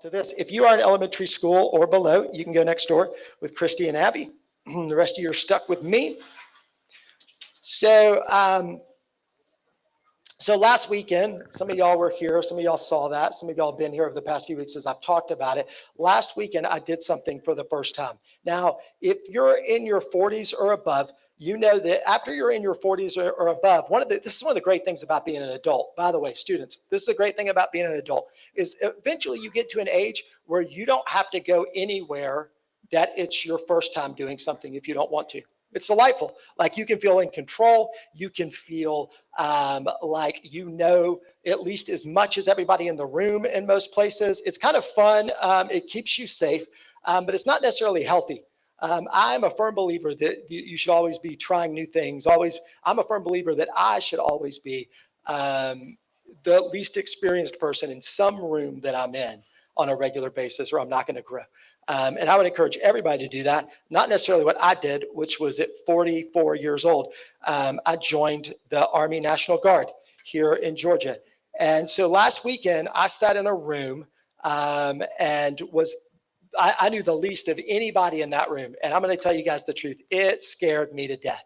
to this. If you are in elementary school or below, you can go next door with Christy and Abby. The rest of you are stuck with me. So last weekend, some of y'all were here. Some of y'all saw that. Some of y'all have been here over the past few weeks as I've talked about it. Last weekend, I did something for the first time. Now, if you're in your 40s or above, you know that after you're in your 40s or above, this is one of the great things about being an adult. By the way, students, this is a great thing about being an adult, is eventually you get to an age where you don't have to go anywhere that it's your first time doing something if you don't want to. It's delightful. Like you can feel in control. You can feel like you know at least as much as everybody in the room in most places. It's kind of fun. It keeps you safe, but it's not necessarily healthy. I'm a firm believer that you should always be trying new things. I'm a firm believer that I should always be the least experienced person in some room that I'm in on a regular basis, or I'm not going to grow. And I would encourage everybody to do that. Not necessarily what I did, which was at 44 years old. I joined the Army National Guard here in Georgia. And so last weekend, I sat in a room and I knew the least of anybody in that room. And I'm going to tell you guys the truth. It scared me to death.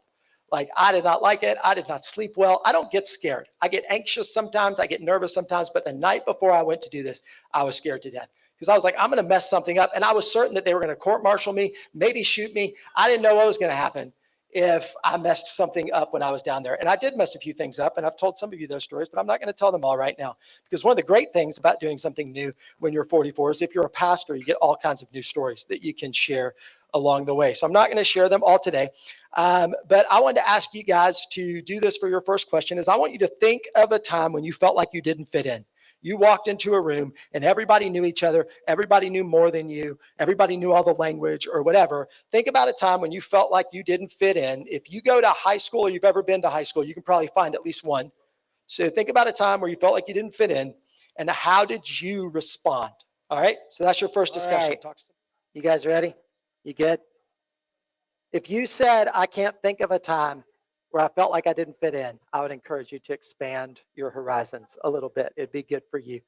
Like, I did not like it. I did not sleep well. I don't get scared. I get anxious sometimes. I get nervous sometimes. But the night before I went to do this, I was scared to death because I was like, I'm going to mess something up. And I was certain that they were going to court-martial me, maybe shoot me. I didn't know what was going to happen if I messed something up when I was down there. And I did mess a few things up. And I've told some of you those stories, but I'm not going to tell them all right now. Because one of the great things about doing something new when you're 44 is if you're a pastor, you get all kinds of new stories that you can share along the way. So I'm not going to share them all today. But I wanted to ask you guys to do this for your first question is I want you to think of a time when you felt like you didn't fit in. You walked into a room and everybody knew each other. Everybody knew more than you. Everybody knew all the language or whatever. Think about a time when you felt like you didn't fit in. If you go to high school or you've ever been to high school, you can probably find at least one. So think about a time where you felt like you didn't fit in and how did you respond? All right. So that's your first discussion. All right. You guys ready? You good? If you said, I can't think of a time where I felt like I didn't fit in, I would encourage you to expand your horizons a little bit. It'd be good for you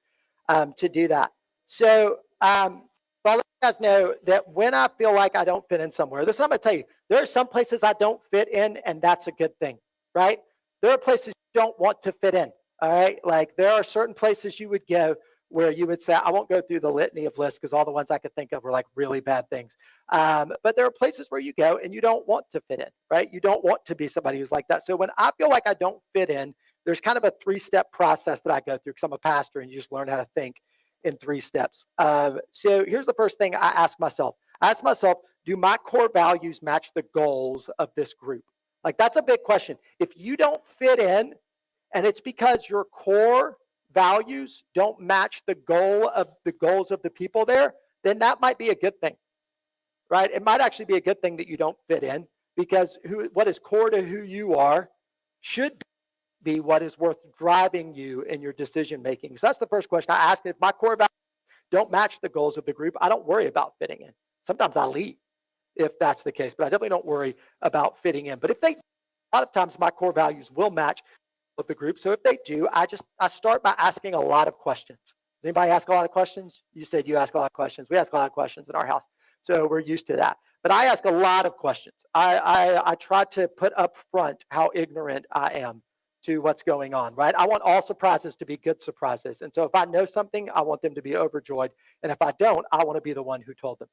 to do that. So I'll let you guys know that when I feel like I don't fit in somewhere, this is what I'm going to tell you. There are some places I don't fit in, and that's a good thing, right? There are places you don't want to fit in, all right? Like there are certain places you would go where you would say, I won't go through the litany of lists because all the ones I could think of were like really bad things. But there are places where you go and you don't want to fit in, right? You don't want to be somebody who's like that. So when I feel like I don't fit in, there's kind of a 3-step process that I go through because I'm a pastor and you just learn how to think in 3 steps. So here's the first thing I ask myself. I ask myself, do my core values match the goals of this group? Like that's a big question. If you don't fit in and it's because your core values don't match the goals of the people there, then that might be a good thing, right? It might actually be a good thing that you don't fit in because what is core to who you are should be what is worth driving you in your decision making. So that's the first question I ask. If my core values don't match the goals of the group, I don't worry about fitting in. Sometimes I leave if that's the case, but I definitely don't worry about fitting in. But a lot of times my core values will match with the group. So if they do, I start by asking a lot of questions. Does anybody ask a lot of questions? You said you ask a lot of questions. We ask a lot of questions in our house. So we're used to that. But I ask a lot of questions. I try to put up front how ignorant I am to what's going on, right? I want all surprises to be good surprises. And so if I know something, I want them to be overjoyed. And if I don't, I want to be the one who told them,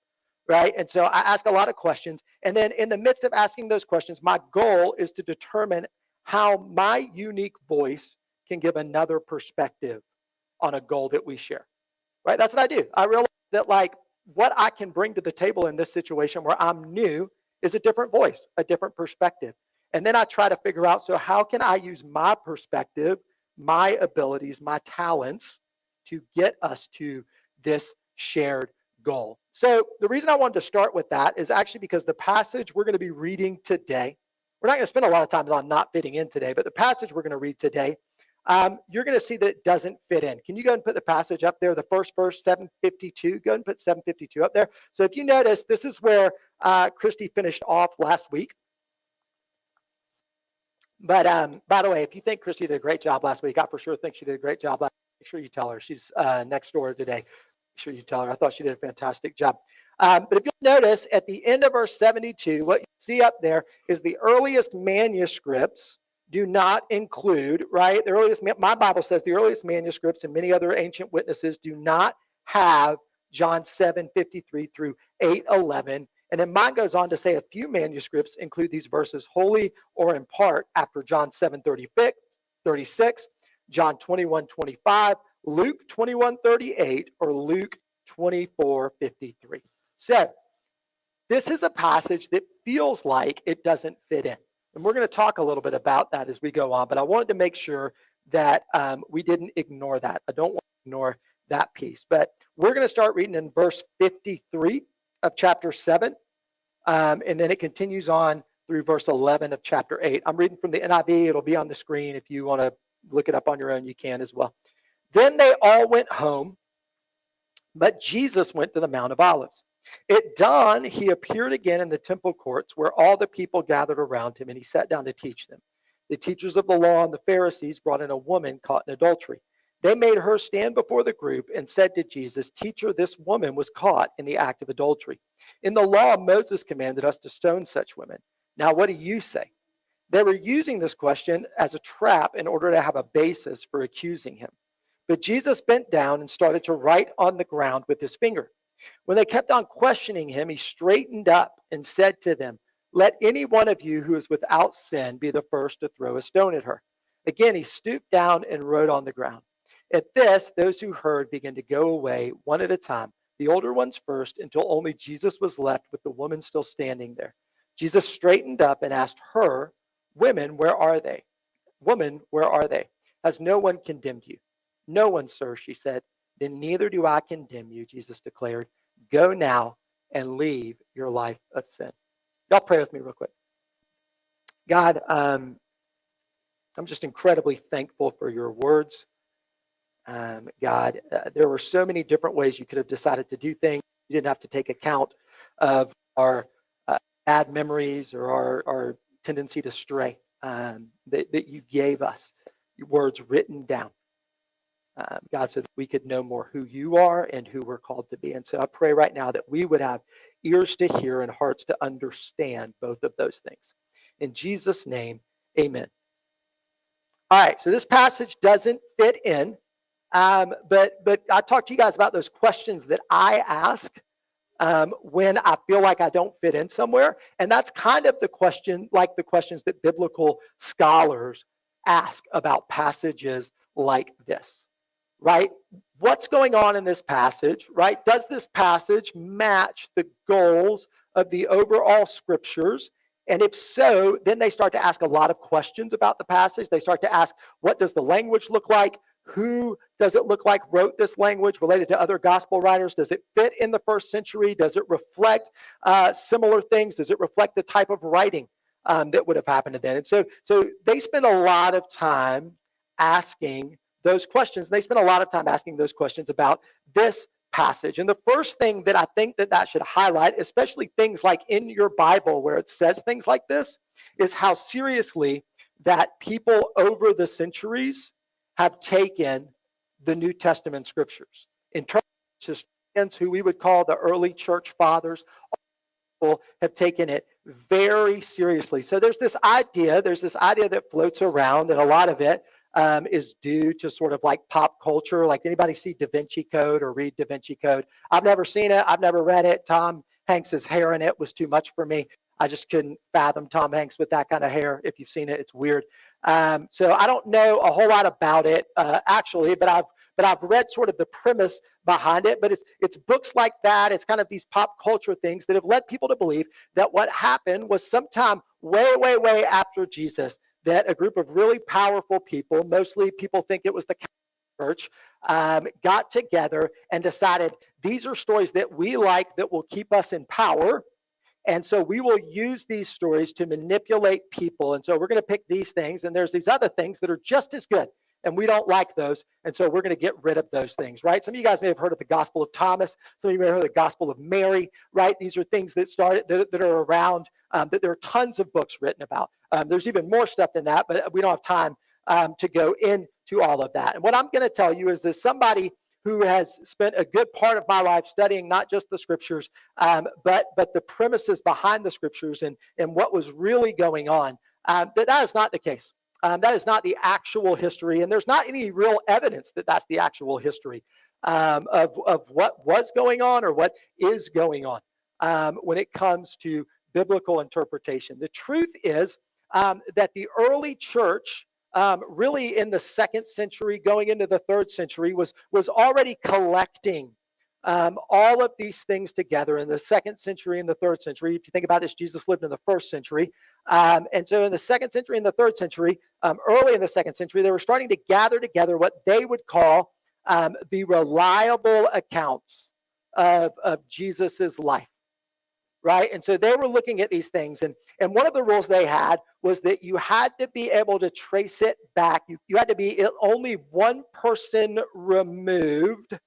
right? And so I ask a lot of questions. And then in the midst of asking those questions, my goal is to determine how my unique voice can give another perspective on a goal that we share, right? That's what I do. I realize that like what I can bring to the table in this situation where I'm new is a different voice, a different perspective. And then I try to figure out, so how can I use my perspective, my abilities, my talents to get us to this shared goal? So the reason I wanted to start with that is actually because the passage we're going to be reading today, we're not going to spend a lot of time on not fitting in today, but the passage we're going to read today, you're going to see that it doesn't fit in. Can you go ahead and put the passage up there, the first verse, 752? Go ahead and put 752 up there. So if you notice, this is where Christy finished off last week. But by the way, if you think Christy did a great job last week, I for sure think she did a great job last week. Make sure you tell her. She's next door today. sure you tell her. I thought she did a fantastic job. But if you'll notice at the end of verse 72, what you see up there is the earliest manuscripts do not include, right? The earliest, my Bible says the earliest manuscripts and many other ancient witnesses do not have John 7:53 through 8:11. And then mine goes on to say a few manuscripts include these verses wholly or in part after John 7:36, John 21:25, Luke 21:38, or Luke 24:53. So this is a passage that feels like it doesn't fit in. And we're going to talk a little bit about that as we go on, but I wanted to make sure that we didn't ignore that. I don't want to ignore that piece. But we're going to start reading in verse 53 of chapter 7, and then it continues on through verse 11 of chapter 8. I'm reading from the NIV. It'll be on the screen. If you want to look it up on your own, you can as well. Then they all went home, but Jesus went to the Mount of Olives. At dawn, he appeared again in the temple courts where all the people gathered around him, and he sat down to teach them. The teachers of the law and the Pharisees brought in a woman caught in adultery. They made her stand before the group and said to Jesus, "Teacher, this woman was caught in the act of adultery. In the law, Moses commanded us to stone such women. Now, what do you say?" They were using this question as a trap in order to have a basis for accusing him. But Jesus bent down and started to write on the ground with his finger. When they kept on questioning him, he straightened up and said to them, "Let any one of you who is without sin be the first to throw a stone at her." Again, he stooped down and wrote on the ground. At this, those who heard began to go away one at a time, the older ones first, until only Jesus was left with the woman still standing there. Jesus straightened up and asked her, "Women, where are they? Woman, where are they? Has no one condemned you?" "No one, sir," she said. "Then neither do I condemn you," Jesus declared. "Go now and leave your life of sin." Y'all pray with me real quick. God, I'm just incredibly thankful for your words. God, there were so many different ways you could have decided to do things. You didn't have to take account of our bad memories or our tendency to stray, that you gave us words written down. God, so that we could know more who you are and who we're called to be. And so I pray right now that we would have ears to hear and hearts to understand both of those things. In Jesus' name, amen. All right, so this passage doesn't fit in, but I talked to you guys about those questions that I ask when I feel like I don't fit in somewhere. And that's kind of the question, like the questions that biblical scholars ask about passages like this. Right? What's going on in this passage, right? Does this passage match the goals of the overall scriptures? And if so, then they start to ask a lot of questions about the passage. They start to ask, what does the language look like? Who does it look like wrote this language related to other gospel writers? Does it fit in the first century? Does it reflect similar things? Does it reflect the type of writing that would have happened then? And so they spend a lot of time asking those questions. They spend a lot of time asking those questions about this passage. And the first thing that I think that should highlight, especially things like in your Bible where it says things like this, is how seriously that people over the centuries have taken the New Testament scriptures. In terms of historians, who we would call the early church fathers, have taken it very seriously. So there's this idea that floats around, and a lot of it is due to sort of like pop culture. Like, anybody see Da Vinci Code or read Da Vinci Code? I've never seen it. I've never read it. Tom Hanks's hair in it was too much for me. I just couldn't fathom Tom Hanks with that kind of hair. If you've seen it, it's weird. So I don't know a whole lot about it actually, but I've read sort of the premise behind it. But it's books like that. It's kind of these pop culture things that have led people to believe that what happened was sometime way, way, way after Jesus, that a group of really powerful people, mostly people think it was the Church, got together and decided, these are stories that we like that will keep us in power. And so we will use these stories to manipulate people. And so we're going to pick these things. And there's these other things that are just as good. And we don't like those. And so we're going to get rid of those things, right? Some of you guys may have heard of the Gospel of Thomas. Some of you may have heard of the Gospel of Mary, right? These are things that started, that are around, that there are tons of books written about. There's even more stuff than that, but we don't have time to go into all of that. And what I'm going to tell you is that somebody who has spent a good part of my life studying not just the scriptures, but the premises behind the scriptures and what was really going on, that is not the case. That is not the actual history, and there's not any real evidence that that's the actual history of what was going on or what is going on when it comes to biblical interpretation. The truth is that the early church, really in the 2nd century, going into the 3rd century, was already collecting all of these things together in the 2nd century and the 3rd century. If you think about this, Jesus lived in the 1st century. And so in the 2nd century and the 3rd century, early in the 2nd century, they were starting to gather together what they would call the reliable accounts of Jesus's life. Right. And so they were looking at these things. And one of the rules they had was that you had to be able to trace it back. You had to be only one person removed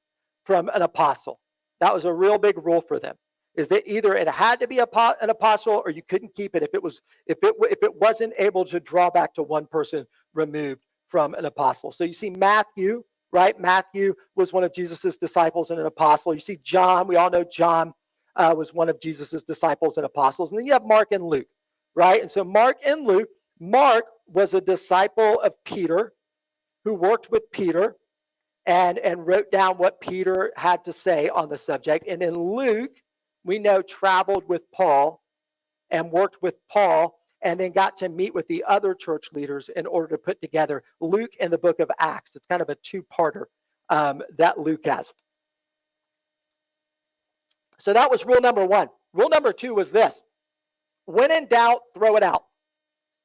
from an apostle. That was a real big rule for them, is that either it had to be an apostle or you couldn't keep it if it wasn't able to draw back to one person removed from an apostle. So you see Matthew, right? Matthew was one of Jesus's disciples and an apostle. You see John, we all know John was one of Jesus's disciples and apostles. And then you have Mark and Luke, right? And so Mark and Luke, Mark was a disciple of Peter who worked with Peter and wrote down what Peter had to say on the subject. And then Luke, we know, traveled with Paul and worked with Paul and then got to meet with the other church leaders in order to put together Luke and the book of Acts. It's kind of a two-parter that Luke has. So that was rule number 1. Rule number 2 was this: when in doubt, throw it out.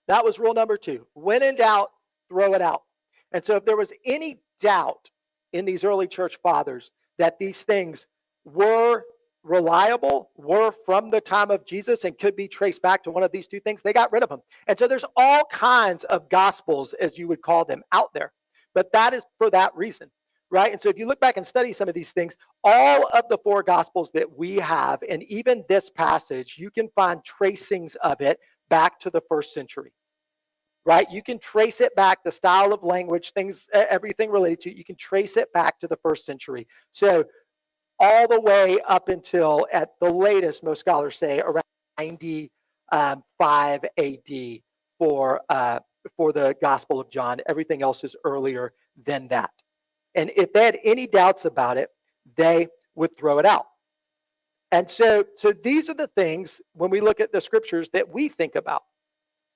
That was rule number 2. When in doubt, throw it out. And so if there was any doubt in these early church fathers that these things were reliable, were from the time of Jesus, and could be traced back to one of these two things, they got rid of them. And so there's all kinds of gospels, as you would call them, out there. But that is for that reason. Right? And so if you look back and study some of these things, all of the 4 gospels that we have, and even this passage, you can find tracings of it back to the 1st century. Right? You can trace it back, the style of language, things, everything related to it, you can trace it back to the 1st century. So all the way up until, at the latest, most scholars say, around 95 AD for the Gospel of John. Everything else is earlier than that. And if they had any doubts about it, they would throw it out. And so these are the things, when we look at the scriptures, that we think about,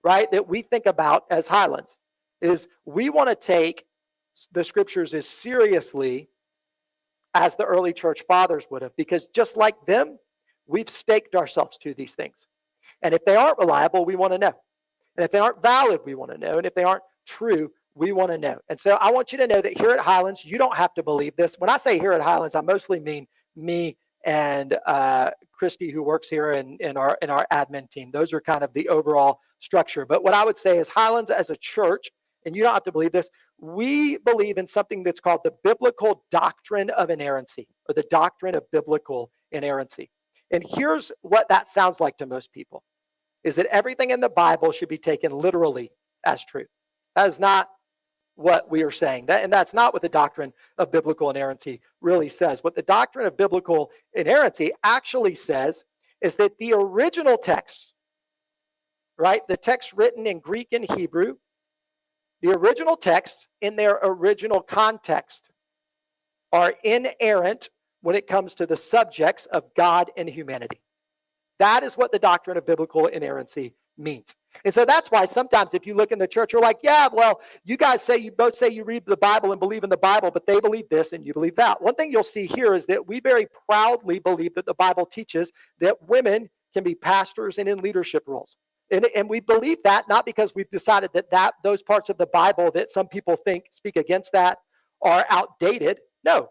right? That we think about as Highlands, is we want to take the scriptures as seriously as the early church fathers would have, because just like them, we've staked ourselves to these things. And if they aren't reliable, we want to know. And if they aren't valid, we want to know. And if they aren't true, we want to know. And so I want you to know that here at Highlands, you don't have to believe this. When I say here at Highlands, I mostly mean me and Christy, who works here in our admin team. Those are kind of the overall structure. But what I would say is Highlands as a church, and you don't have to believe this, we believe in something that's called the biblical doctrine of inerrancy, or the doctrine of biblical inerrancy. And here's what that sounds like to most people, is that everything in the Bible should be taken literally as true. That is not what we are saying. And that's not what the doctrine of biblical inerrancy really says. What the doctrine of biblical inerrancy actually says is that the original text, right, the text written in Greek and Hebrew, the original texts in their original context are inerrant when it comes to the subjects of God and humanity. That is what the doctrine of biblical inerrancy means. And so that's why sometimes if you look in the church, you're like, yeah, well, you guys say, you both say you read the Bible and believe in the Bible, but they believe this and you believe that. One thing you'll see here is that we very proudly believe that the Bible teaches that women can be pastors and in leadership roles. And we believe that not because we've decided that those parts of the Bible that some people think speak against that are outdated. No,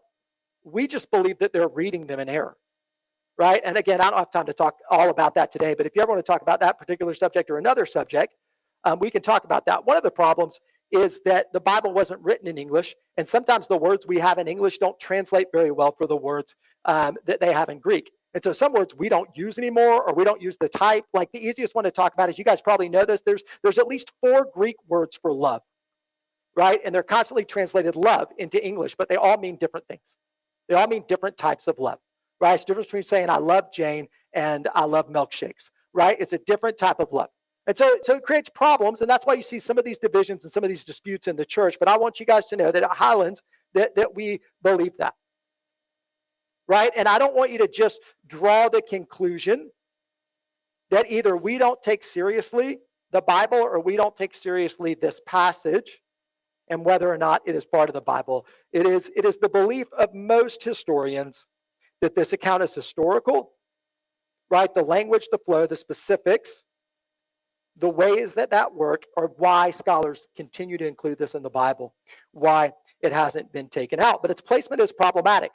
we just believe that they're reading them in error. Right? And again, I don't have time to talk all about that today, but if you ever want to talk about that particular subject or another subject, we can talk about that. One of the problems is that the Bible wasn't written in English, and sometimes the words we have in English don't translate very well for the words that they have in Greek. And so some words we don't use anymore, or we don't use the type. Like the easiest one to talk about is, you guys probably know this, there's at least 4 Greek words for love, right? And they're constantly translated love into English, but they all mean different things. They all mean different types of love, right? It's the difference between saying I love Jane and I love milkshakes, right? It's a different type of love. And so it creates problems, and that's why you see some of these divisions and some of these disputes in the church. But I want you guys to know that at Highlands, that we believe that, right? And I don't want you to just draw the conclusion that either we don't take seriously the Bible or we don't take seriously this passage and whether or not it is part of the Bible. It is the belief of most historians that this account is historical, right? The language, the flow, the specifics, the ways that work are why scholars continue to include this in the Bible, why it hasn't been taken out. But its placement is problematic,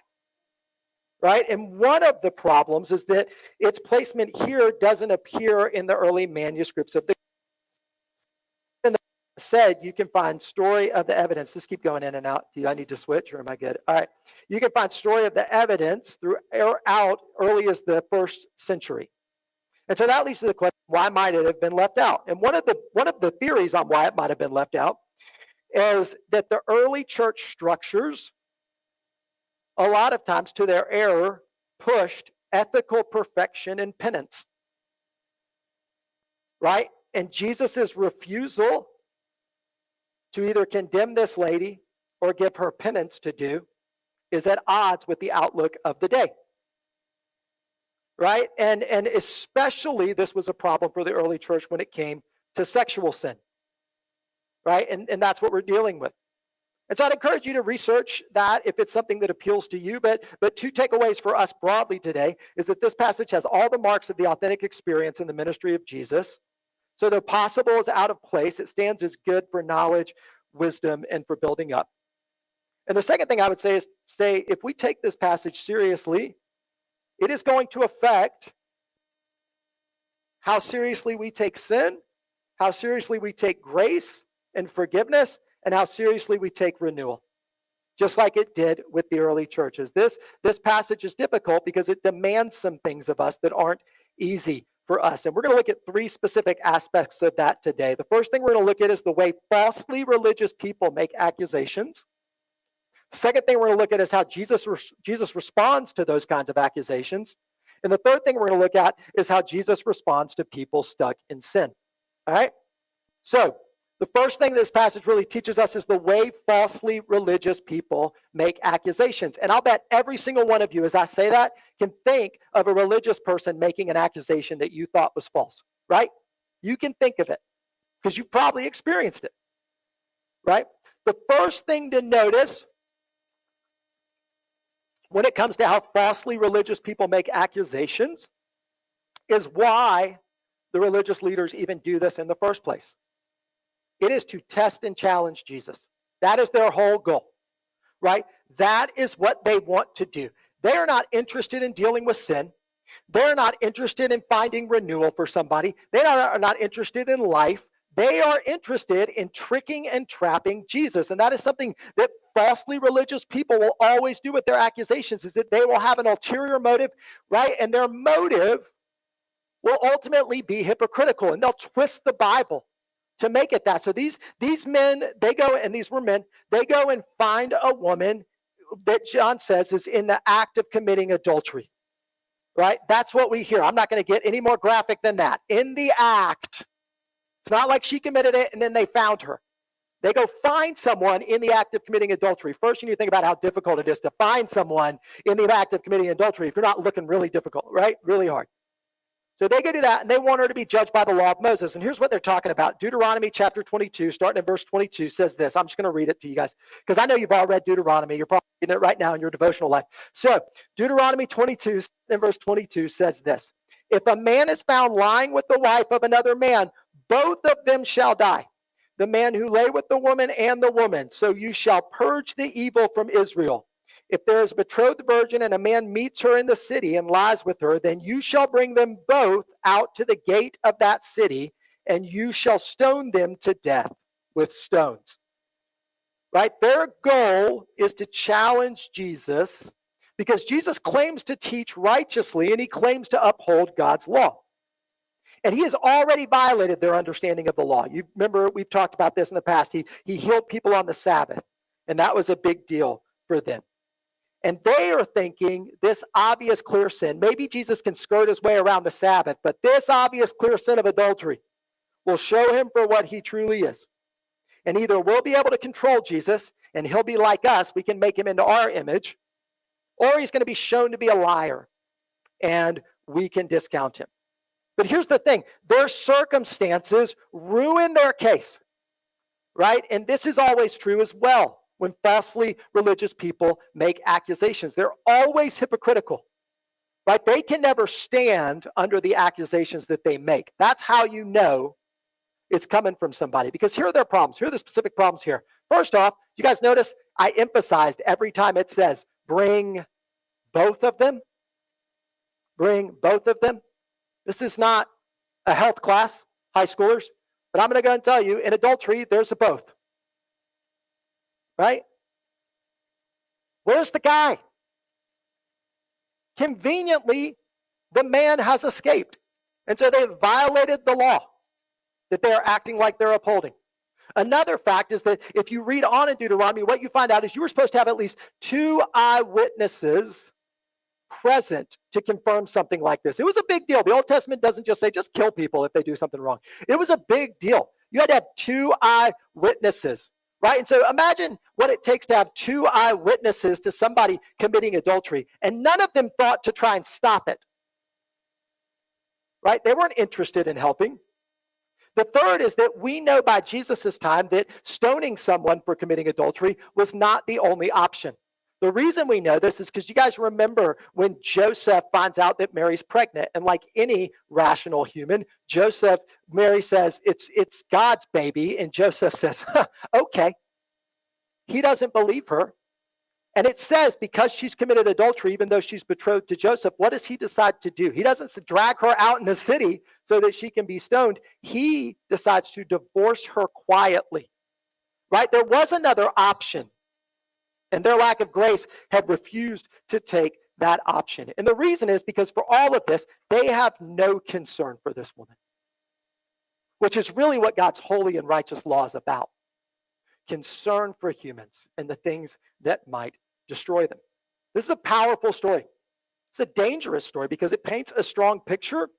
right? And one of the problems is that its placement here doesn't appear in the early manuscripts of the said. You can find story of the evidence. Just keep going in and out. Do I need to switch or am I good? All right. You can find story of the evidence throughout early as the first century. And so that leads to the question, why might it have been left out? And one of the theories on why it might have been left out is that the early church structures, a lot of times to their error, pushed ethical perfection and penance. Right? And Jesus's refusal to either condemn this lady or give her penance to do is at odds with the outlook of the day. Right? And especially this was a problem for the early church when it came to sexual sin. Right? And that's what we're dealing with. And so I'd encourage you to research that if it's something that appeals to you. But two takeaways for us broadly today is that this passage has all the marks of the authentic experience in the ministry of Jesus. So though possible is out of place, it stands as good for knowledge, wisdom, and for building up. And the second thing I would say is if we take this passage seriously, it is going to affect how seriously we take sin, how seriously we take grace and forgiveness, and how seriously we take renewal, just like it did with the early churches. This passage is difficult because it demands some things of us that aren't easy for us. And we're going to look at three specific aspects of that today. The first thing we're going to look at is the way falsely religious people make accusations. Second thing we're going to look at is how Jesus responds to those kinds of accusations. And the third thing we're going to look at is how Jesus responds to people stuck in sin. All right? So, the first thing this passage really teaches us is the way falsely religious people make accusations. And I'll bet every single one of you, as I say that, can think of a religious person making an accusation that you thought was false, right? You can think of it because you've probably experienced it, right? The first thing to notice when it comes to how falsely religious people make accusations is why the religious leaders even do this in the first place. It is to test and challenge Jesus. That is their whole goal, right? That is what they want to do. They are not interested in dealing with sin. They're not interested in finding renewal for somebody. They are not interested in life. They are interested in tricking and trapping Jesus. And that is something that falsely religious people will always do with their accusations, is that they will have an ulterior motive, right? And their motive will ultimately be hypocritical, and they'll twist the Bible to make it that. So these men, they go, and these were men, they go and find a woman that John says is in the act of committing adultery, right? That's what we hear. I'm not going to get any more graphic than that. In the act. It's not like she committed it and then they found her. They go find someone in the act of committing adultery. First, you need to think about how difficult it is to find someone in the act of committing adultery if you're not looking really difficult, right? Really hard. So they go do that, and they want her to be judged by the law of Moses. And here's what they're talking about. Deuteronomy chapter 22, starting at verse 22, says this. I'm just going to read it to you guys, because I know you've all read Deuteronomy. You're probably reading it right now in your devotional life. So Deuteronomy 22, in verse 22, says this. If a man is found lying with the wife of another man, both of them shall die. The man who lay with the woman and the woman. So you shall purge the evil from Israel. If there is a betrothed virgin and a man meets her in the city and lies with her, then you shall bring them both out to the gate of that city, and you shall stone them to death with stones. Right? Their goal is to challenge Jesus, because Jesus claims to teach righteously and he claims to uphold God's law. And he has already violated their understanding of the law. You remember, we've talked about this in the past. He healed people on the Sabbath, and that was a big deal for them. And they are thinking this obvious clear sin, maybe Jesus can skirt his way around the Sabbath, but this obvious clear sin of adultery will show him for what he truly is. And either we'll be able to control Jesus and he'll be like us, we can make him into our image, or he's going to be shown to be a liar and we can discount him. But here's the thing, their circumstances ruin their case, right? And this is always true as well. When falsely religious people make accusations, they're always hypocritical, right? They can never stand under the accusations that they make. That's how you know it's coming from somebody, because here are their problems. Here are the specific problems here. First off, you guys notice I emphasized every time it says, bring both of them. Bring both of them. This is not a health class, high schoolers, but I'm going to go and tell you, in adultery, there's a both. Right? Where's the guy? Conveniently, the man has escaped. And so they've violated the law that they're acting like they're upholding. Another fact is that if you read on in Deuteronomy, what you find out is you were supposed to have at least 2 eyewitnesses present to confirm something like this. It was a big deal. The Old Testament doesn't just say, just kill people if they do something wrong. It was a big deal. You had to have 2 eyewitnesses. Right? And so imagine what it takes to have 2 eyewitnesses to somebody committing adultery, and none of them thought to try and stop it. Right? They weren't interested in helping. The third is that we know by Jesus' time that stoning someone for committing adultery was not the only option. The reason we know this is because you guys remember when Joseph finds out that Mary's pregnant, and like any rational human, Mary says, it's God's baby, and Joseph says, okay. He doesn't believe her. And it says because she's committed adultery, even though she's betrothed to Joseph, what does he decide to do? He doesn't drag her out in the city so that she can be stoned. He decides to divorce her quietly, right? There was another option, and their lack of grace had refused to take that option. And the reason is because for all of this, they have no concern for this woman, which is really what God's holy and righteous law is about. Concern for humans and the things that might destroy them. This is a powerful story. It's a dangerous story because it paints a strong picture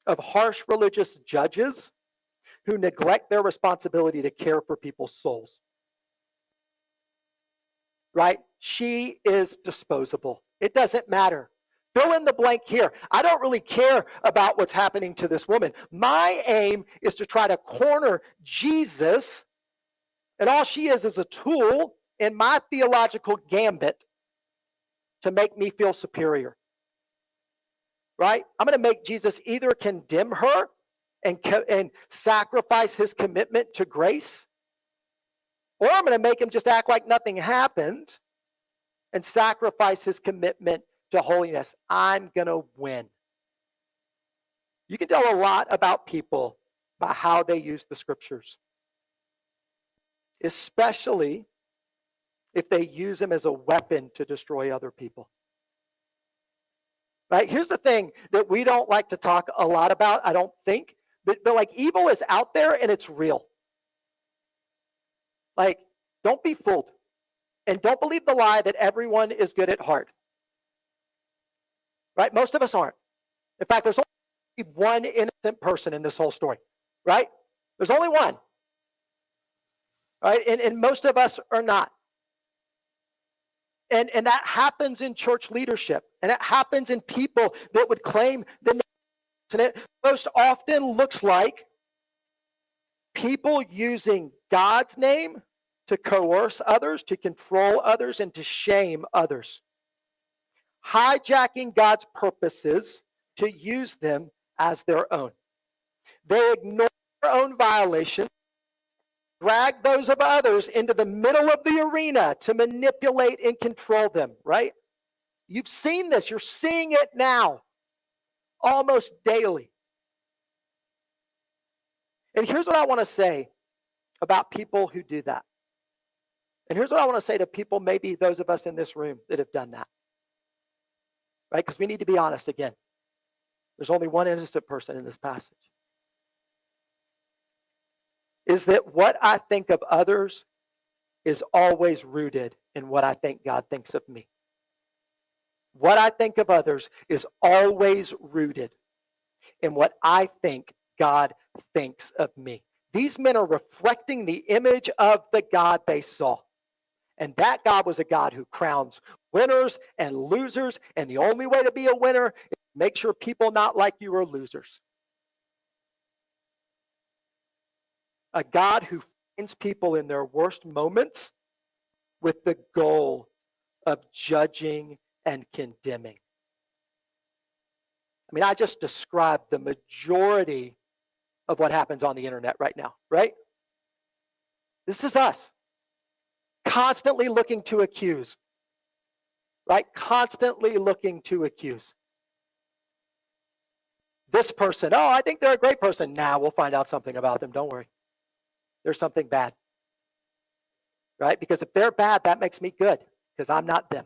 of harsh religious judges who neglect their responsibility to care for people's souls. Right? She is disposable. It doesn't matter. Fill in the blank here. I don't really care about what's happening to this woman. My aim is to try to corner Jesus, and all she is a tool in my theological gambit to make me feel superior. Right? I'm going to make Jesus either condemn her and sacrifice his commitment to grace, or I'm going to make him just act like nothing happened and sacrifice his commitment to holiness. I'm going to win. You can tell a lot about people by how they use the scriptures, especially if they use them as a weapon to destroy other people. Right? Here's the thing that we don't like to talk a lot about, I don't think, but like evil is out there and it's real. Like, don't be fooled. And don't believe the lie that everyone is good at heart. Right? Most of us aren't. In fact, there's only one innocent person in this whole story. Right? There's only one. Right? And most of us are not. And that happens in church leadership. And it happens in people that would claim the name. And it most often looks like people using God's name to coerce others, to control others, and to shame others. Hijacking God's purposes to use them as their own. They ignore their own violations, drag those of others into the middle of the arena to manipulate and control them, right? You've seen this. You're seeing it now, almost daily. And here's what I want to say about people who do that. And here's what I want to say to people, maybe those of us in this room that have done that. Right? Because we need to be honest again. There's only one innocent person in this passage. Is that what I think of others is always rooted in what I think God thinks of me. What I think of others is always rooted in what I think God thinks of me. These men are reflecting the image of the God they saw. And that God was a God who crowns winners and losers. And the only way to be a winner is make sure people not like you are losers. A God who finds people in their worst moments with the goal of judging and condemning. I mean, I just described the majority of what happens on the internet right now, right? This is us. Constantly looking to accuse, right? Constantly looking to accuse. This person, oh, I think they're a great person. Nah, we'll find out something about them. Don't worry. There's something bad, right? Because if they're bad, that makes me good because I'm not them.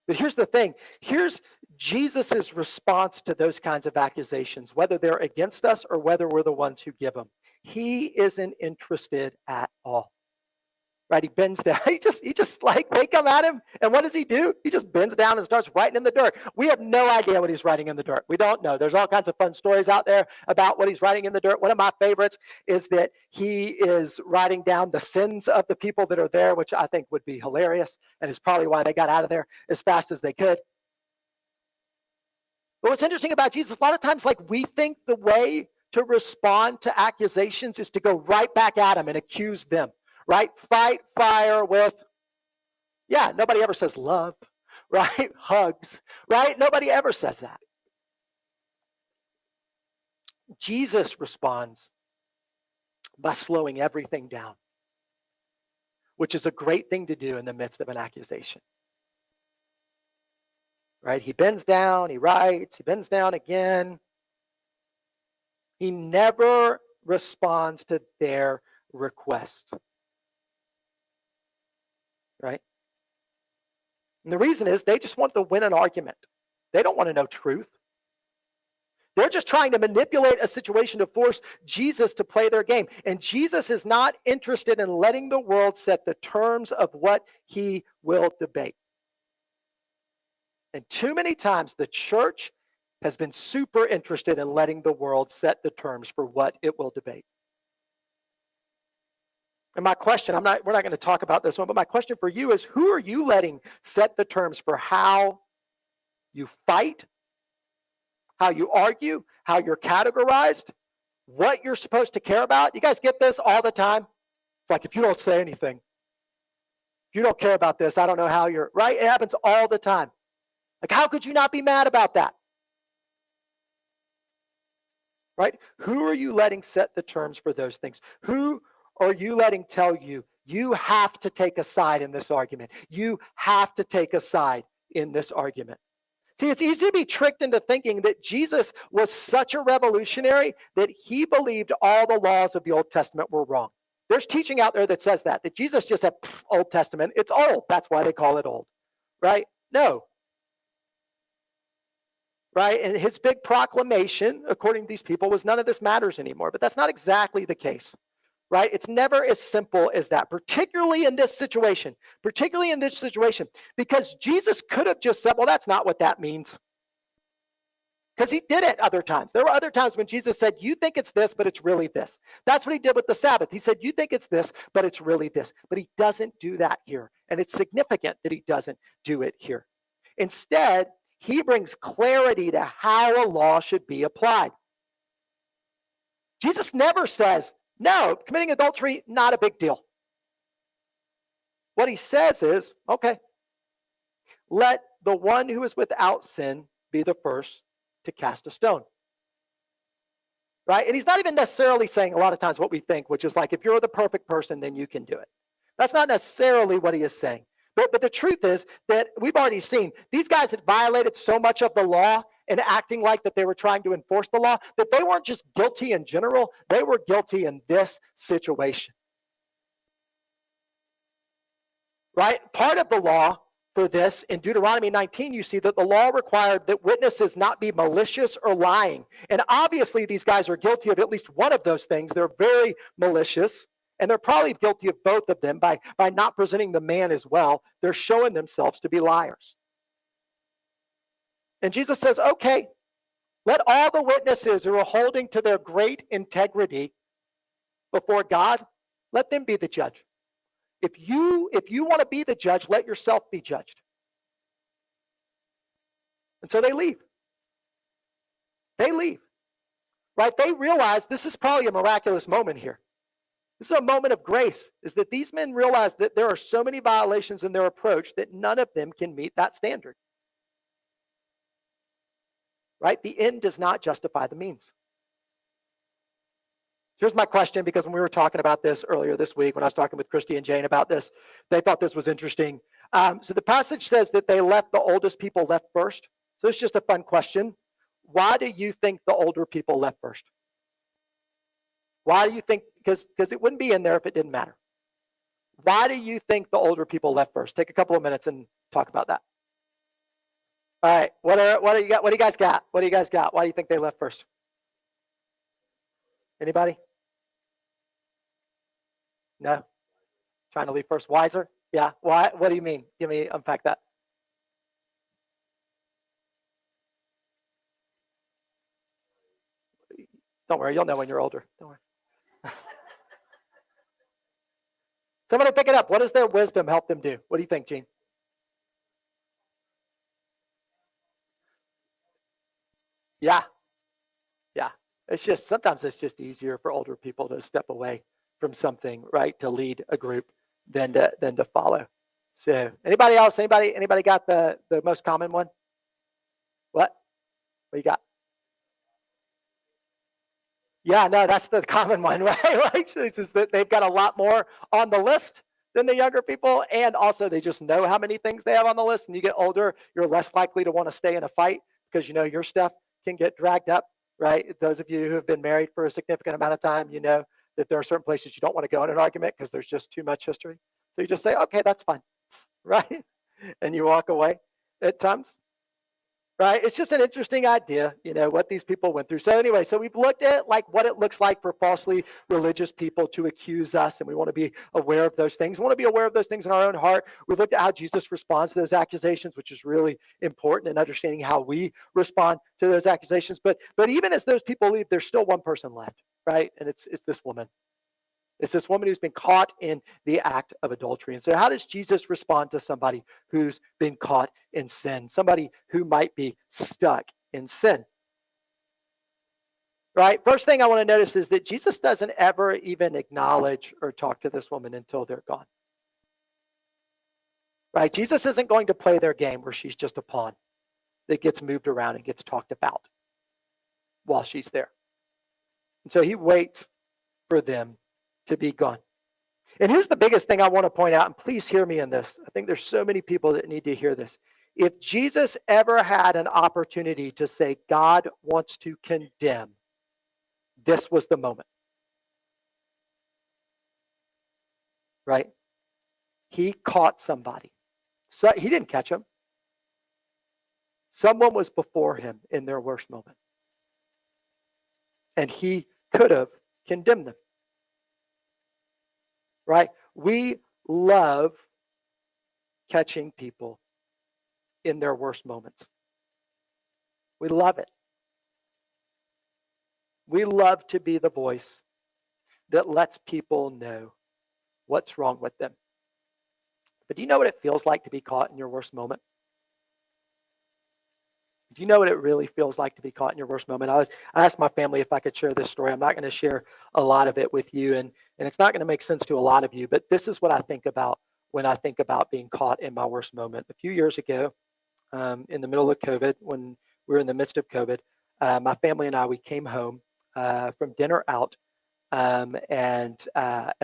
But here's the thing. Here's Jesus' response to those kinds of accusations, whether they're against us or whether we're the ones who give them. He isn't interested at all. Right? He bends down. He just like, they come at him. And what does he do? He just bends down and starts writing in the dirt. We have no idea what he's writing in the dirt. We don't know. There's all kinds of fun stories out there about what he's writing in the dirt. One of my favorites is that he is writing down the sins of the people that are there, which I think would be hilarious and is probably why they got out of there as fast as they could. But what's interesting about Jesus, a lot of times, like, we think the way to respond to accusations is to go right back at them and accuse them. Right? Fight fire with, nobody ever says love, right? Hugs, right? Nobody ever says that. Jesus responds by slowing everything down, which is a great thing to do in the midst of an accusation. Right? He bends down, he writes, he bends down again. He never responds to their request. Right? And the reason is they just want to win an argument. They don't want to know truth. They're just trying to manipulate a situation to force Jesus to play their game. And Jesus is not interested in letting the world set the terms of what he will debate. And too many times the church has been super interested in letting the world set the terms for what it will debate. And my question, we're not going to talk about this one, but my question for you is, who are you letting set the terms for how you fight, how you argue, how you're categorized, what you're supposed to care about? You guys get this all the time? It's like, if you don't say anything, if you don't care about this, I don't know how you're, right? It happens all the time. Like, how could you not be mad about that? Right? Who are you letting set the terms for those things? Who are you letting tell you, you have to take a side in this argument? You have to take a side in this argument. See, it's easy to be tricked into thinking that Jesus was such a revolutionary that he believed all the laws of the Old Testament were wrong. There's teaching out there that says that Jesus just said, Old Testament, it's old. That's why they call it old. Right? No. Right? And his big proclamation, according to these people, was none of this matters anymore. But that's not exactly the case. Right? It's never as simple as that, particularly in this situation, because Jesus could have just said, well, that's not what that means. Because he did it other times. There were other times when Jesus said, you think it's this, but it's really this. That's what he did with the Sabbath. He said, you think it's this, but it's really this. But he doesn't do that here. And it's significant that he doesn't do it here. Instead, he brings clarity to how a law should be applied. Jesus never says, no, committing adultery, not a big deal. What he says is, okay, let the one who is without sin be the first to cast a stone. Right? And he's not even necessarily saying a lot of times what we think, which is like, if you're the perfect person, then you can do it. That's not necessarily what he is saying. But the truth is that we've already seen these guys had violated so much of the law and acting like that they were trying to enforce the law, that they weren't just guilty in general, they were guilty in this situation. Right? Part of the law for this, in Deuteronomy 19, you see that the law required that witnesses not be malicious or lying. And obviously these guys are guilty of at least one of those things. They're very malicious And they're probably guilty of both of them by not presenting the man as well. They're showing themselves to be liars. And Jesus says, okay, let all the witnesses who are holding to their great integrity before God, let them be the judge. If you want to be the judge, let yourself be judged. And so they leave. They leave. Right? They realize this is probably a miraculous moment here. This is a moment of grace, is that these men realize that there are so many violations in their approach that none of them can meet that standard. Right? The end does not justify the means. Here's my question, because when we were talking about this earlier this week, when I was talking with Christy and Jane about this, they thought this was interesting. So the passage says that the oldest people left first. So it's just a fun question. Why do you think the older people left first? Why do you think, because it wouldn't be in there if it didn't matter. Why do you think the older people left first? Take a couple of minutes and talk about that. All right, what do you got? What do you guys got? What do you guys got? Why do you think they left first? Anybody? No? Trying to leave first. Wiser? Yeah. Why? What do you mean? Unpack that. Don't worry, you'll know when you're older. Don't worry. Somebody pick it up. What does their wisdom help them do? What do you think, Gene? Yeah. Yeah. Sometimes it's just easier for older people to step away from something, right? To lead a group than to follow. So anybody else? Anybody got the most common one? What you got? Yeah, no, that's the common one, right? It's just that they've got a lot more on the list than the younger people, and also they just know how many things they have on the list. And you get older, you're less likely to want to stay in a fight because you know your stuff can get dragged up, right? Those of you who have been married for a significant amount of time, you know that there are certain places you don't want to go in an argument because there's just too much history. So you just say, okay, that's fine, right? And you walk away at times. Right? It's just an interesting idea, what these people went through. So anyway, so we've looked at like what it looks like for falsely religious people to accuse us, and we want to be aware of those things. We want to be aware of those things in our own heart. We've looked at how Jesus responds to those accusations, which is really important in understanding how we respond to those accusations. But even as those people leave, there's still one person left, right? And it's this woman. It's this woman who's been caught in the act of adultery. And so how does Jesus respond to somebody who's been caught in sin? Somebody who might be stuck in sin. Right? First thing I want to notice is that Jesus doesn't ever even acknowledge or talk to this woman until they're gone. Right? Jesus isn't going to play their game where she's just a pawn that gets moved around and gets talked about while she's there. And so he waits for them to be gone. And here's the biggest thing I want to point out, and please hear me in this. I think there's so many people that need to hear this. If Jesus ever had an opportunity to say God wants to condemn, this was the moment. Right? He caught somebody. So he didn't catch him. Someone was before him in their worst moment. And he could have condemned them. Right? We love catching people in their worst moments. We love it. We love to be the voice that lets people know what's wrong with them. But do you know what it feels like to be caught in your worst moment? Do you know what it really feels like to be caught in your worst moment? I asked my family if I could share this story. I'm not going to share a lot of it with you, and it's not going to make sense to a lot of you, but this is what I think about when I think about being caught in my worst moment. A few years ago, in the middle of COVID, when we were in the midst of COVID, my family and I, we came home from dinner out, and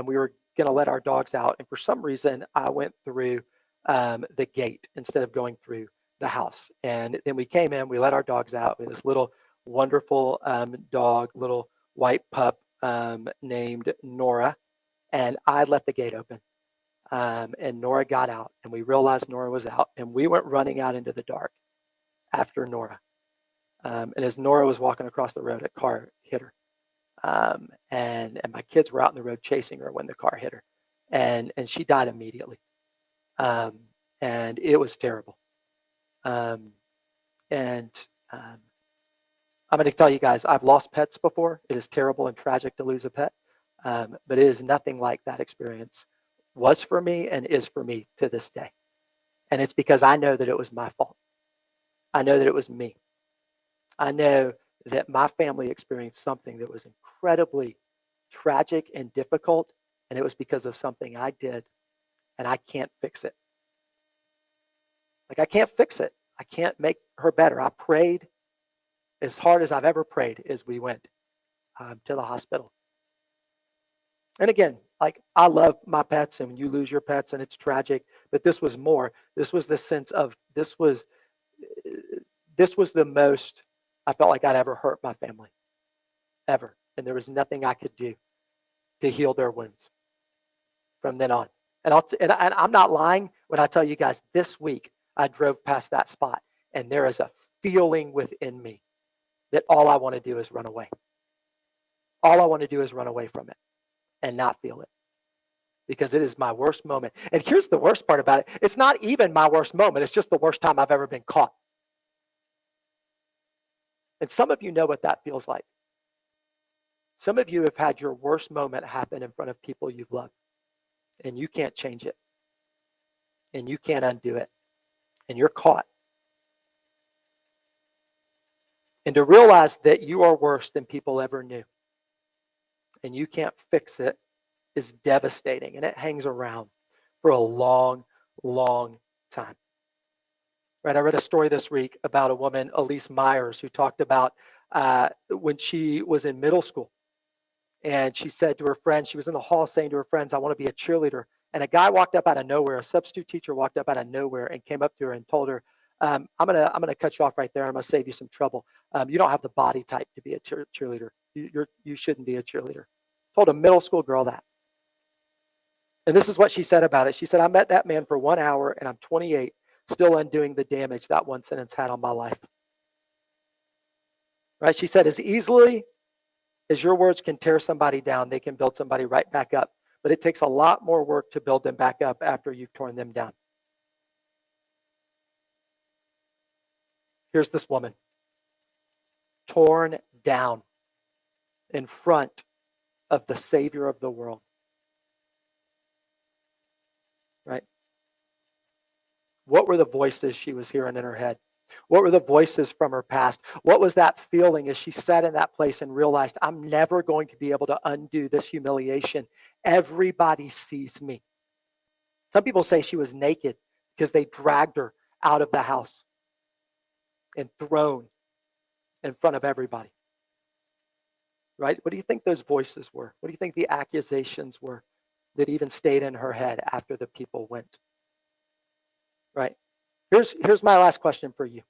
we were going to let our dogs out. And for some reason, I went through the gate instead of going through the house. And then we came in, we let our dogs out with this little wonderful dog, little white pup named Nora. And I left the gate open. And Nora got out, and we realized Nora was out, and we went running out into the dark after Nora. And as Nora was walking across the road, a car hit her. And my kids were out on the road chasing her when the car hit her, and she died immediately. Um, and it was terrible. Um, and I'm going to tell you guys, I've lost pets before. It is terrible and tragic to lose a pet, but it is nothing like that experience was for me and is for me to this day. And it's because I know that it was my fault. I know that it was me. I know that my family experienced something that was incredibly tragic and difficult, and it was because of something I did, and I can't fix it. Like, I can't fix it. I can't make her better. I prayed as hard as I've ever prayed as we went to the hospital. And again, like, I love my pets, and when you lose your pets, and it's tragic, but this was more. This was the sense of this was the most I felt like I'd ever hurt my family, ever. And there was nothing I could do to heal their wounds from then on. And I'm not lying when I tell you guys, this week I drove past that spot, and there is a feeling within me that all I want to do is run away. All I want to do is run away from it and not feel it, because it is my worst moment. And here's the worst part about it. It's not even my worst moment. It's just the worst time I've ever been caught. And some of you know what that feels like. Some of you have had your worst moment happen in front of people you've loved, and you can't change it, and you can't undo it, and you're caught. And to realize that you are worse than people ever knew, and you can't fix it, is devastating, and it hangs around for a long, long time. Right? I read a story this week about a woman, Elise Myers, who talked about when she was in middle school. And she said to her friends, she was in the hall saying to her friends, I want to be a cheerleader. And a guy walked up out of nowhere, a substitute teacher walked up out of nowhere and came up to her and told her, I'm gonna cut you off right there. I'm gonna save you some trouble. You don't have the body type to be a cheerleader. You shouldn't be a cheerleader. Told a middle school girl that. And this is what she said about it. She said, I met that man for 1 hour and I'm 28, still undoing the damage that one sentence had on my life. Right? She said, as easily as your words can tear somebody down, they can build somebody right back up. But it takes a lot more work to build them back up after you've torn them down. Here's this woman, torn down in front of the Savior of the world. Right? What were the voices she was hearing in her head? What were the voices from her past? What was that feeling as she sat in that place and realized, I'm never going to be able to undo this humiliation. Everybody sees me. Some people say she was naked because they dragged her out of the house and thrown in front of everybody. Right? What do you think those voices were? What do you think the accusations were that even stayed in her head after the people went? Right? Here's my last question for you.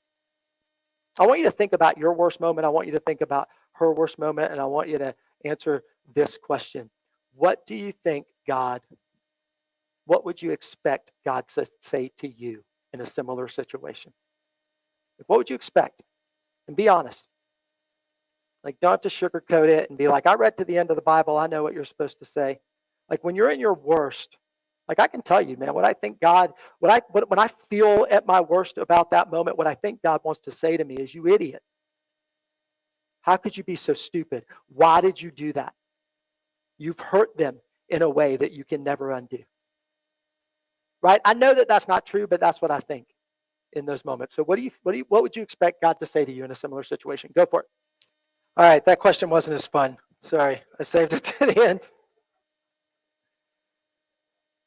I want you to think about your worst moment. I want you to think about her worst moment, and I want you to answer this question. What do you think what would you expect God to say to you in a similar situation? What would you expect? And be honest. Like, don't have to sugarcoat it and be like, I read to the end of the Bible. I know what you're supposed to say. Like, when you're in your worst, like, I can tell you, man, what I think God, when I feel at my worst about that moment, what I think God wants to say to me is, you idiot. How could you be so stupid? Why did you do that? You've hurt them in a way that you can never undo. Right? I know that that's not true, but that's what I think in those moments. So what would you expect God to say to you in a similar situation? Go for it. All right, that question wasn't as fun. Sorry, I saved it to the end.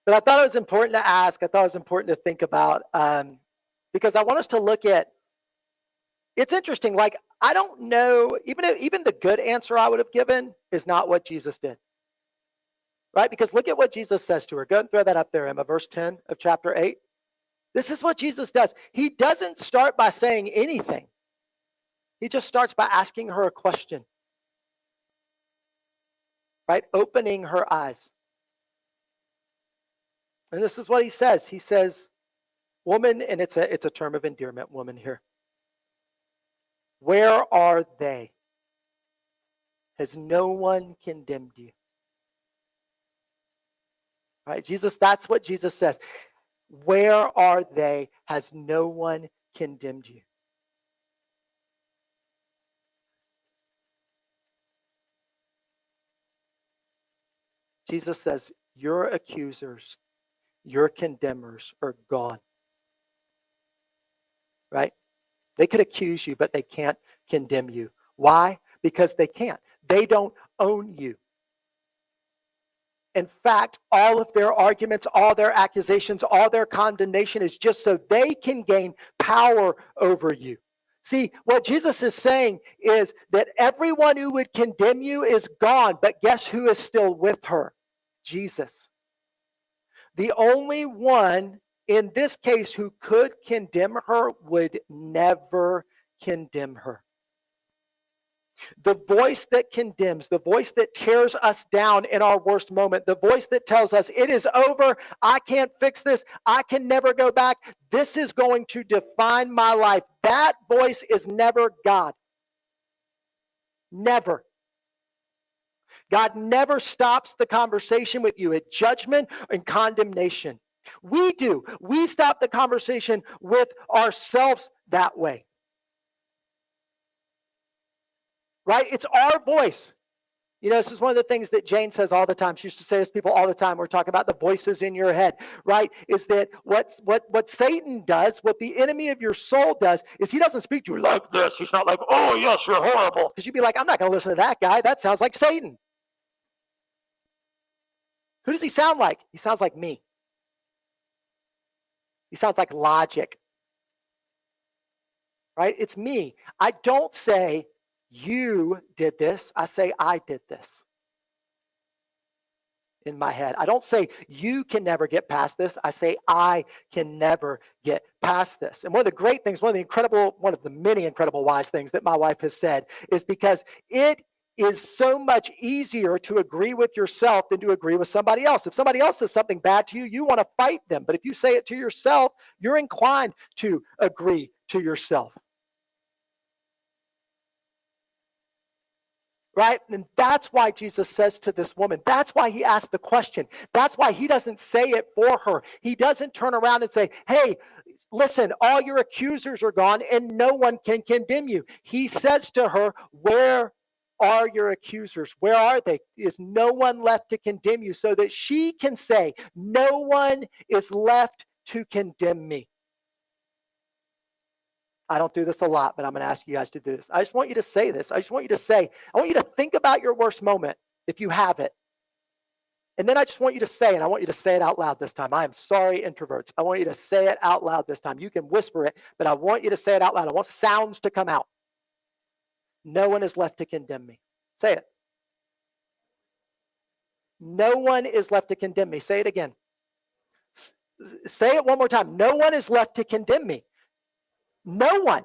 But I thought it was important to ask. I thought it was important to think about because I want us to look at. It's interesting. Like, I don't know. Even the good answer I would have given is not what Jesus did. Right? Because look at what Jesus says to her. Go and throw that up there, Emma. Verse 10 of chapter 8. This is what Jesus does. He doesn't start by saying anything. He just starts by asking her a question. Right? Opening her eyes. And this is what he says. He says, woman, and it's a term of endearment, woman here. Where are they? Has no one condemned you? Right? Jesus, that's what Jesus says. Where are they? Has no one condemned you? Jesus says, your accusers, your condemners are gone. Right? They could accuse you, but they can't condemn you. Why? Because they can't. They don't own you. In fact, all of their arguments, all their accusations, all their condemnation is just so they can gain power over you. See, what Jesus is saying is that everyone who would condemn you is gone, but guess who is still with her? Jesus. The only one in this case who could condemn her would never condemn her. The voice that condemns, the voice that tears us down in our worst moment, the voice that tells us it is over, I can't fix this, I can never go back, this is going to define my life. That voice is never God. Never. God never stops the conversation with you at judgment and condemnation. We do. We stop the conversation with ourselves that way. Right? It's our voice. You know, this is one of the things that Jane says all the time. She used to say this to people all the time. We're talking about the voices in your head, right? Is that what Satan does, what the enemy of your soul does, is he doesn't speak to you like this. He's not like, oh, yes, you're horrible. Because you'd be like, I'm not going to listen to that guy. That sounds like Satan. Who does he sound like? He sounds like me. He sounds like logic, right? It's me. I don't say, you did this. I say, I did this. In my head. I don't say you can never get past this. I say I can never get past this. And one of the great things, one of the many incredible wise things that my wife has said is because it is so much easier to agree with yourself than to agree with somebody else. If somebody else says something bad to you, you want to fight them. But if you say it to yourself, you're inclined to agree to yourself. Right? And that's why Jesus says to this woman, that's why he asked the question. That's why he doesn't say it for her. He doesn't turn around and say, hey, listen, all your accusers are gone and no one can condemn you. He says to her, where are your accusers? Where are they? Is no one left to condemn you? So that she can say, no one is left to condemn me. I don't do this a lot, but I'm going to ask you guys to do this. I just want you to say this. I want you to think about your worst moment if you have it. And then I just want you to say, and I want you to say it out loud this time. I am sorry, introverts. I want you to say it out loud this time. You can whisper it, but I want you to say it out loud. I want sounds to come out. No one is left to condemn me. Say it. No one is left to condemn me. Say it again. Say it one more time. No one is left to condemn me. No one.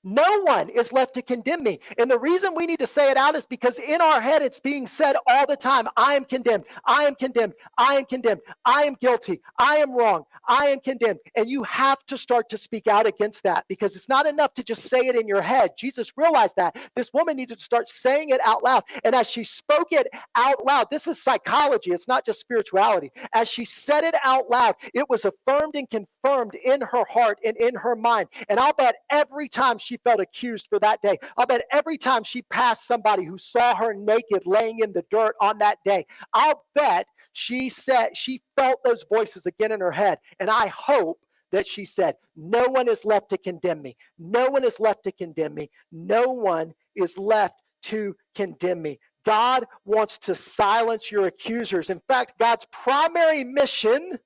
No one is left to condemn me. And the reason we need to say it out is because in our head, it's being said all the time. I am condemned. I am condemned. I am condemned. I am guilty. I am wrong. I am condemned. And you have to start to speak out against that because it's not enough to just say it in your head. Jesus realized that. This woman needed to start saying it out loud. And as she spoke it out loud, this is psychology. It's not just spirituality. As she said it out loud, it was affirmed and confirmed in her heart and in her mind. And I'll bet every time she felt accused for that day, I'll bet every time she passed somebody who saw her naked laying in the dirt on that day, I'll bet she said she felt those voices again in her head. And I hope that she said, no one is left to condemn me. No one is left to condemn me. No one is left to condemn me. God wants to silence your accusers. In fact, God's primary mission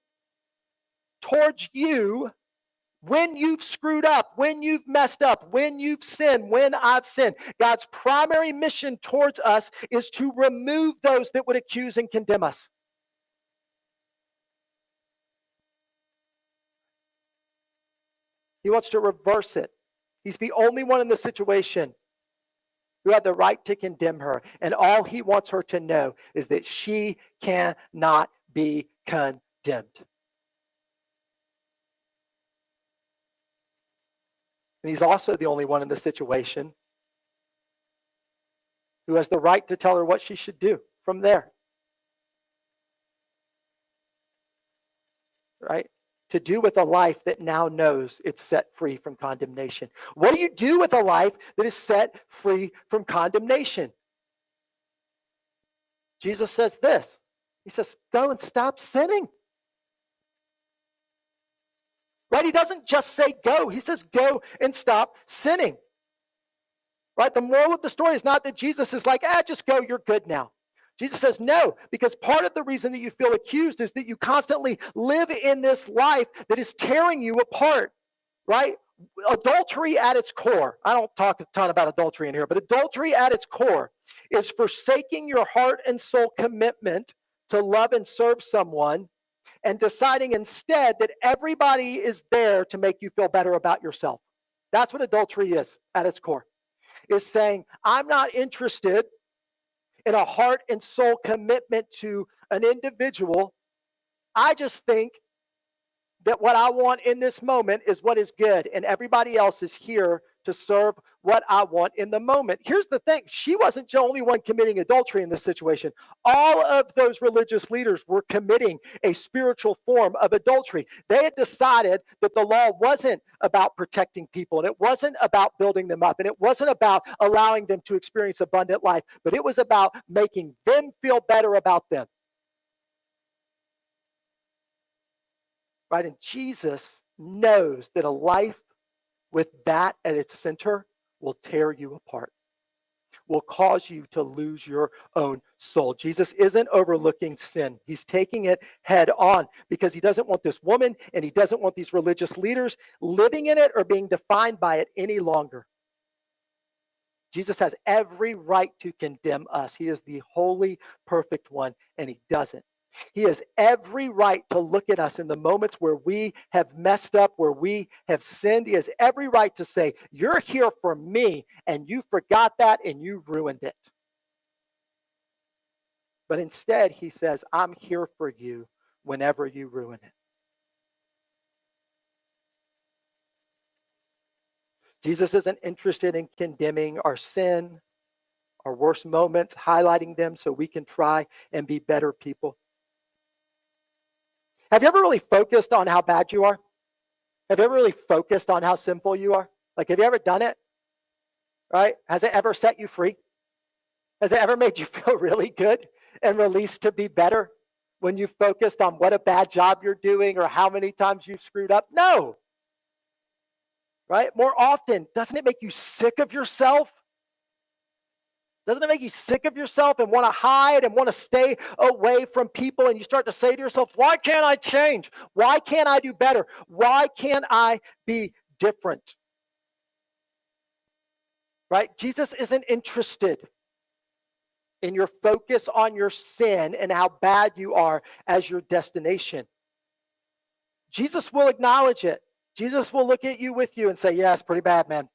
towards you when you've screwed up, when you've messed up, when you've sinned, when I've sinned, God's primary mission towards us is to remove those that would accuse and condemn us. He wants to reverse it. He's the only one in the situation who had the right to condemn her. And all he wants her to know is that she cannot be condemned. And he's also the only one in the situation Who has the right to tell her what she should do from there? Right? To do with a life that now knows it's set free from condemnation. What do you do with a life that is set free from condemnation? Jesus says this. He says, go and stop sinning. Right? He doesn't just say go. He says, go and stop sinning. Right? The moral of the story is not that Jesus is like, just go, you're good now. Jesus says no, because part of the reason that you feel accused is that you constantly live in this life that is tearing you apart, right? Adultery at its core, I don't talk a ton about adultery in here, but adultery at its core is forsaking your heart and soul commitment to love and serve someone and deciding instead that everybody is there to make you feel better about yourself. That's what adultery is at its core, is saying, I'm not interested in a heart and soul commitment to an individual. I just think that what I want in this moment is what is good, and everybody else is here to serve what I want in the moment. Here's the thing. She wasn't the only one committing adultery in this situation. All of those religious leaders were committing a spiritual form of adultery. They had decided that the law wasn't about protecting people, and it wasn't about building them up, and it wasn't about allowing them to experience abundant life, but it was about making them feel better about them. Right? And Jesus knows that a life with that at its center will tear you apart, will cause you to lose your own soul. Jesus isn't overlooking sin. He's taking it head on because he doesn't want this woman and he doesn't want these religious leaders living in it or being defined by it any longer. Jesus has every right to condemn us. He is the holy, perfect one, and he doesn't. He has every right to look at us in the moments where we have messed up, where we have sinned. He has every right to say, you're here for me, and you forgot that, and you ruined it. But instead, he says, I'm here for you whenever you ruin it. Jesus isn't interested in condemning our sin, our worst moments, highlighting them so we can try and be better people. Have you ever really focused on how bad you are? Have you ever really focused on how sinful you are? Like, have you ever done it? Right? Has it ever set you free? Has it ever made you feel really good and released to be better when you focused on what a bad job you're doing or how many times you've screwed up? No. Right? More often, doesn't it make you sick of yourself? Doesn't it make you sick of yourself and want to hide and want to stay away from people? And you start to say to yourself, why can't I change? Why can't I do better? Why can't I be different? Right? Jesus isn't interested in your focus on your sin and how bad you are as your destination. Jesus will acknowledge it. Jesus will look at you with you and say, yeah, it's pretty bad, man.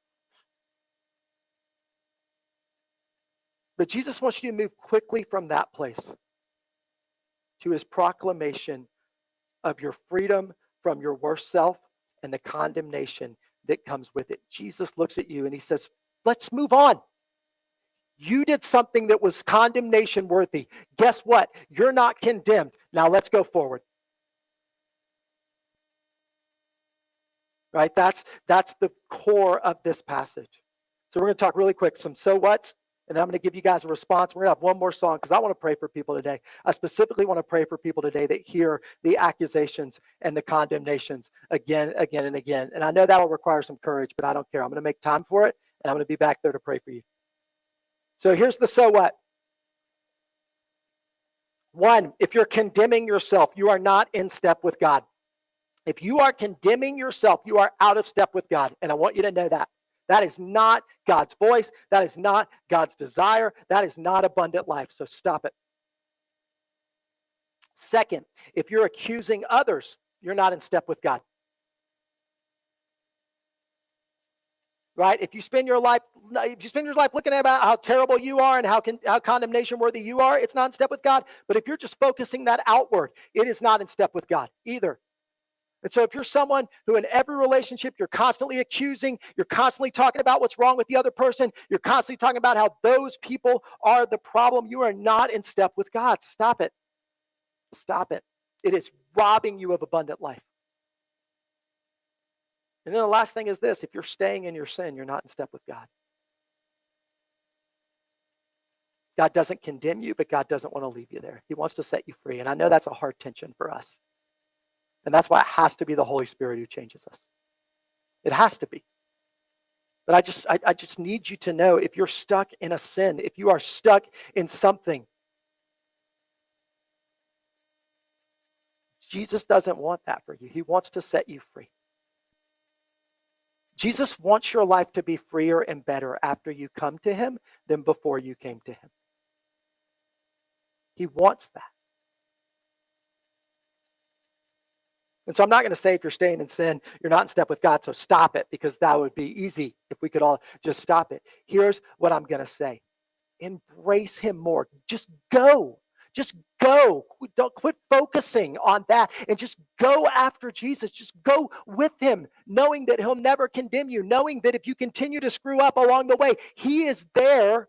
But Jesus wants you to move quickly from that place to his proclamation of your freedom from your worst self and the condemnation that comes with it. Jesus looks at you and he says, let's move on. You did something that was condemnation worthy. Guess what? You're not condemned. Now let's go forward. Right? That's the core of this passage. So we're going to talk really quick, some so whats, and then I'm going to give you guys a response. We're going to have one more song because I want to pray for people today. I specifically want to pray for people today that hear the accusations and the condemnations again, and again. And I know that will require some courage, but I don't care. I'm going to make time for it, and I'm going to be back there to pray for you. So here's the so what. One, if you're condemning yourself, you are not in step with God. If you are condemning yourself, you are out of step with God. And I want you to know that. That is not God's voice. That is not God's desire. That is not abundant life. So stop it. Second, if you're accusing others, you're not in step with God. Right? If you spend your life looking at how terrible you are and how condemnation worthy you are, it's not in step with God. But if you're just focusing that outward, it is not in step with God either. And so if you're someone who in every relationship, you're constantly accusing, you're constantly talking about what's wrong with the other person, you're constantly talking about how those people are the problem, you are not in step with God. Stop it. Stop it. It is robbing you of abundant life. And then the last thing is this: if you're staying in your sin, you're not in step with God. God doesn't condemn you, but God doesn't want to leave you there. He wants to set you free. And I know that's a hard tension for us. And that's why it has to be the Holy Spirit who changes us. It has to be. But I just need you to know, if you're stuck in a sin, if you are stuck in something, Jesus doesn't want that for you. He wants to set you free. Jesus wants your life to be freer and better after you come to him than before you came to him. He wants that. And so I'm not going to say if you're staying in sin, you're not in step with God, so stop it, because that would be easy if we could all just stop it. Here's what I'm going to say. Embrace him more. Just go. Just go. Don't quit focusing on that and just go after Jesus. Just go with him, knowing that he'll never condemn you, knowing that if you continue to screw up along the way, he is there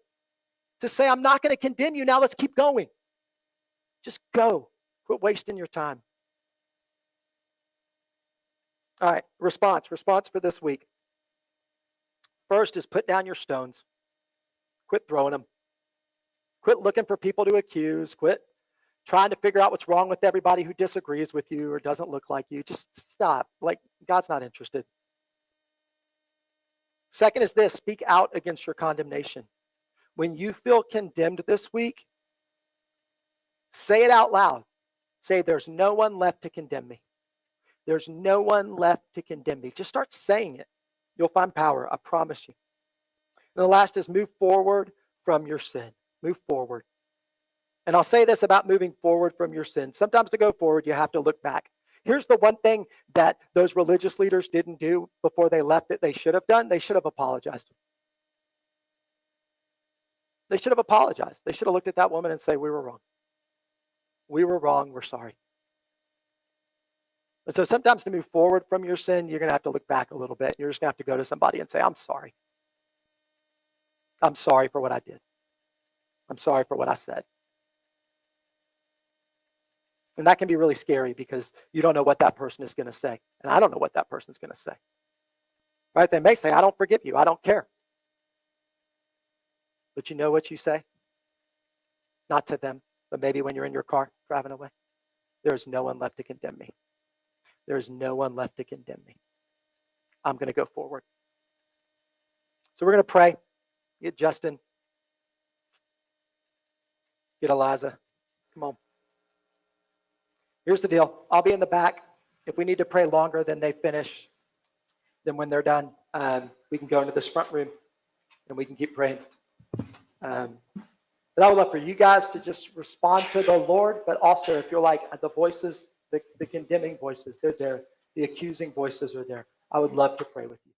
to say, I'm not going to condemn you. Now let's keep going. Just go. Quit wasting your time. All right, response for this week. First is put down your stones. Quit throwing them. Quit looking for people to accuse. Quit trying to figure out what's wrong with everybody who disagrees with you or doesn't look like you. Just stop. Like, God's not interested. Second is this: speak out against your condemnation. When you feel condemned this week, say it out loud. Say, there's no one left to condemn me. There's no one left to condemn me. Just start saying it. You'll find power, I promise you. And the last is move forward from your sin. Move forward. And I'll say this about moving forward from your sin. Sometimes to go forward, you have to look back. Here's the one thing that those religious leaders didn't do before they left that they should have done. They should have apologized. They should have apologized. They should have looked at that woman and say, we were wrong. We were wrong. We're sorry. And so sometimes to move forward from your sin, you're going to have to look back a little bit. You're just going to have to go to somebody and say, I'm sorry. I'm sorry for what I did. I'm sorry for what I said. And that can be really scary because you don't know what that person is going to say. And I don't know what that person's going to say. Right? They may say, I don't forgive you. I don't care. But you know what you say? Not to them, but maybe when you're in your car driving away. There's no one left to condemn me. There's no one left to condemn me. I'm going to go forward. So we're going to pray. Get Justin. Get Eliza. Come on. Here's the deal. I'll be in the back. If we need to pray longer than they finish, then when they're done, we can go into this front room and we can keep praying. But I would love for you guys to just respond to the Lord, but also if you're like the voices, the condemning voices, they're there. The accusing voices are there. I would love to pray with you.